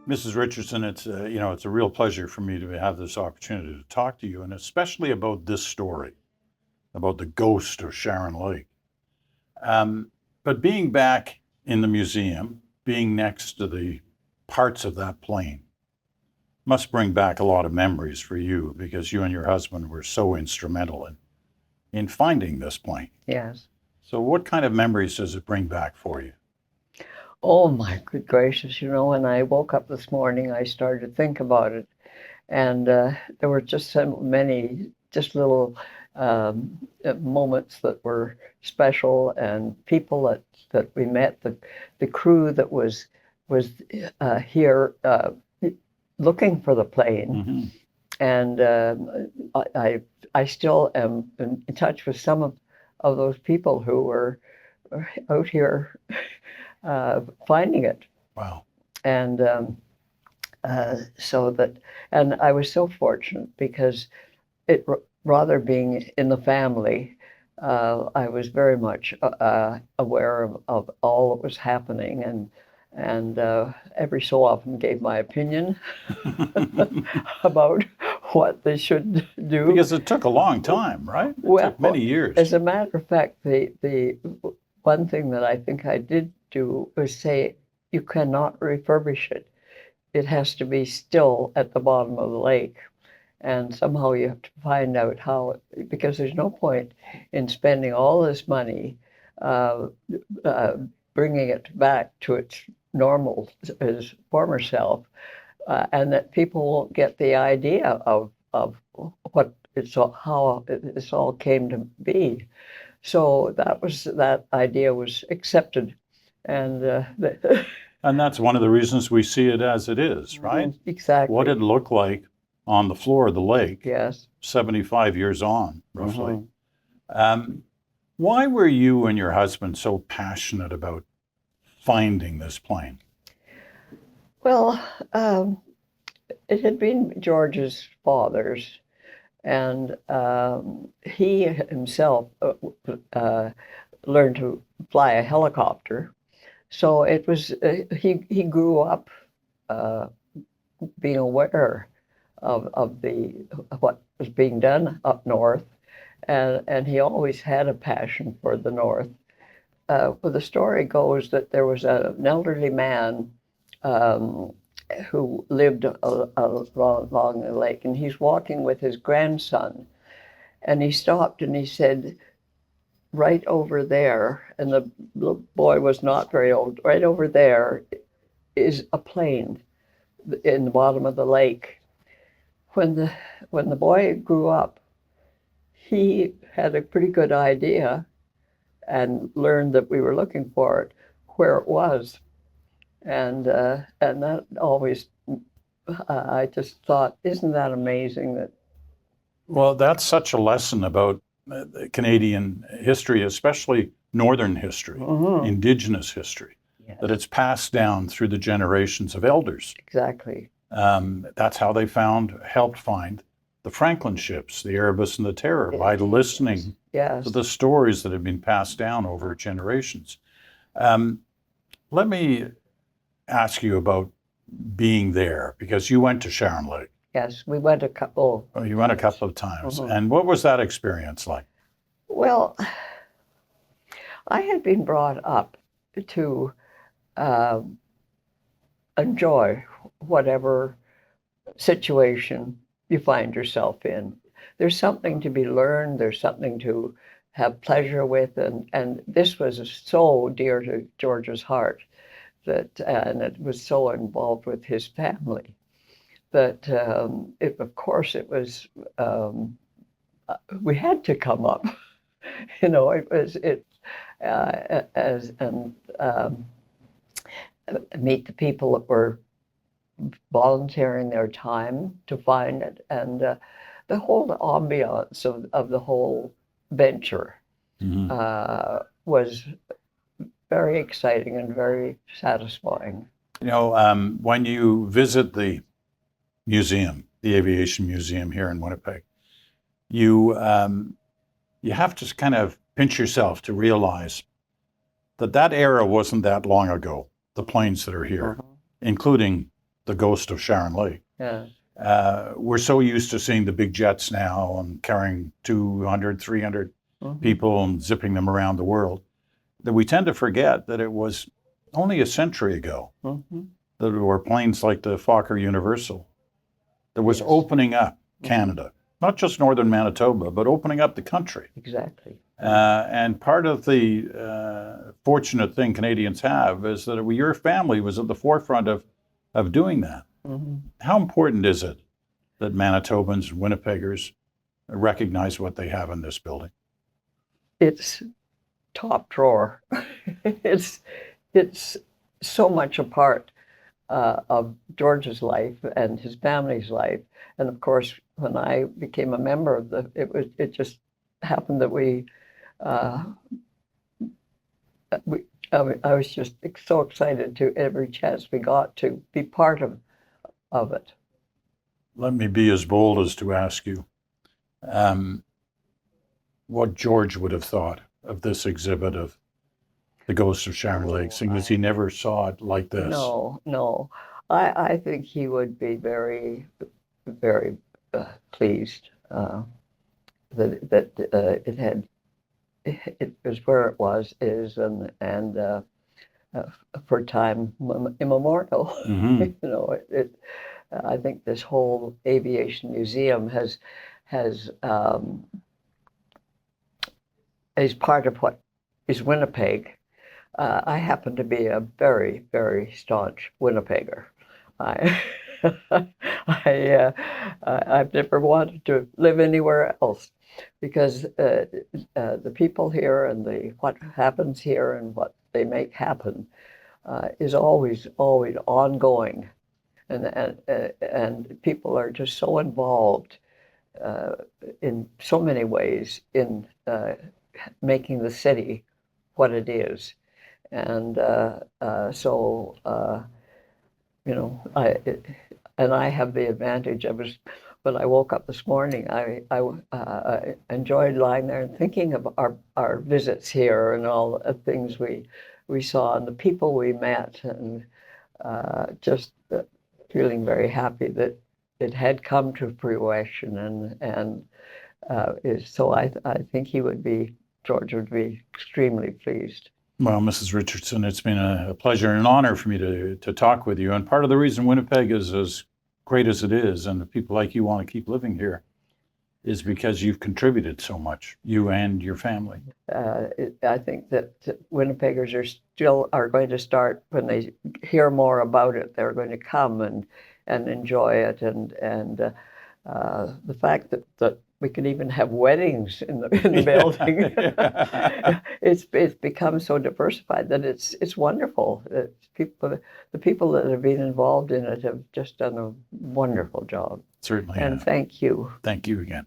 Mrs. Richardson, it's a real pleasure for me to have this opportunity to talk to you, and especially about this story, about the ghost of Charron Lake. But being back in the museum, being next to the parts of that plane, must bring back a lot of memories for you, because you and your husband were so instrumental in finding this plane. Yes. So what kind of memories does it bring back for you? Oh my good gracious! When I woke up this morning, I started to think about it, and there were just so many, just little moments that were special, and people that we met, the crew that was here looking for the plane, and I still am in touch with some of those people who were out here finding it. Wow. And and I was so fortunate because rather being in the family, I was very much aware of all that was happening, and every so often gave my opinion about what they should do. Because it took a long time, right? It took many years. As a matter of fact, the one thing that I think I did do was say, you cannot refurbish it. It has to be still at the bottom of the lake. And somehow you have to find out how, because there's no point in spending all this money bringing it back to its normal, its former self, and that people won't get the idea of what how this all came to be. So that idea was accepted, and and that's one of the reasons we see it as it is, right? Exactly. What it looked like on the floor of the lake. Yes. 75 years on, roughly. Why were you and your husband so passionate about finding this plane? Well, it had been George's father's, and he himself learned to fly a helicopter. So it was he grew up being aware of what was being done up north, and he always had a passion for the north. Well, the story goes that there was an elderly man who lived along the lake, and he's walking with his grandson, and he stopped and he said, right over there, and the little boy was not very old, right over there is a plane in the bottom of the lake. When the boy grew up, he had a pretty good idea and learned that we were looking for it, where it was. And that always, I just thought, isn't that amazing that. Well, that's such a lesson about Canadian history, especially Northern history, Indigenous history, yes, that it's passed down through the generations of elders. Exactly. That's how they helped find the Franklin ships, the Erebus and the Terror, yes, by listening, yes, to the stories that have been passed down over generations. Let me ask you about being there, because you went to Charron Lake. Yes, we went a couple. Oh, you went a couple of times. And what was that experience like? Well, I had been brought up to enjoy whatever situation you find yourself in. There's something to be learned, there's something to have pleasure with, and this was so dear to George's heart, and it was so involved with his family, that of course it was, we had to come up. Meet the people that were volunteering their time to find it, and the whole ambiance of the whole venture was very exciting and very satisfying. When you visit the museum, the Aviation Museum here in Winnipeg, you have to kind of pinch yourself to realize that era wasn't that long ago, the planes that are here, including the ghost of Charron Lake. Yeah. We're so used to seeing the big jets now and carrying 200, 300 people and zipping them around the world that we tend to forget that it was only a century ago that there were planes like the Fokker Universal that was opening up Canada, not just northern Manitoba, but opening up the country. Exactly. And part of the fortunate thing Canadians have is that your family was at the forefront of doing that. How important is it that Manitobans and Winnipeggers recognize what they have in this building? It's top drawer. it's so much a part of George's life and his family's life. And of course, when I became a member of it just happened that I was just so excited to every chance we got to be part of it. Let me be as bold as to ask you what George would have thought of this exhibit of the ghost of Charron Lake, seeing as he never saw it like this. No. I think he would be very, very pleased that it was where it is, and for time immemorial. I think this whole aviation museum is part of what is Winnipeg. I happen to be a very, very staunch Winnipegger. I've never wanted to live anywhere else because the people here and what happens here and what they make happen is always ongoing, and people are just so involved in so many ways in making the city what it is, and I have the advantage. When I woke up this morning, I enjoyed lying there and thinking of our visits here and all the things we saw and the people we met, and just feeling very happy that it had come to fruition, so I think George would be extremely pleased. Well, Mrs. Richardson, it's been a pleasure and an honor for me to talk with you. And part of the reason Winnipeg is as great as it is, and the people like you want to keep living here, is because you've contributed so much, you and your family. I think that Winnipeggers are going to start, when they hear more about it, they're going to come and enjoy it, and the fact that we can even have weddings in the building. It's become so diversified that it's wonderful. The people that have been involved in it have just done a wonderful job. Certainly. And thank you. Thank you again.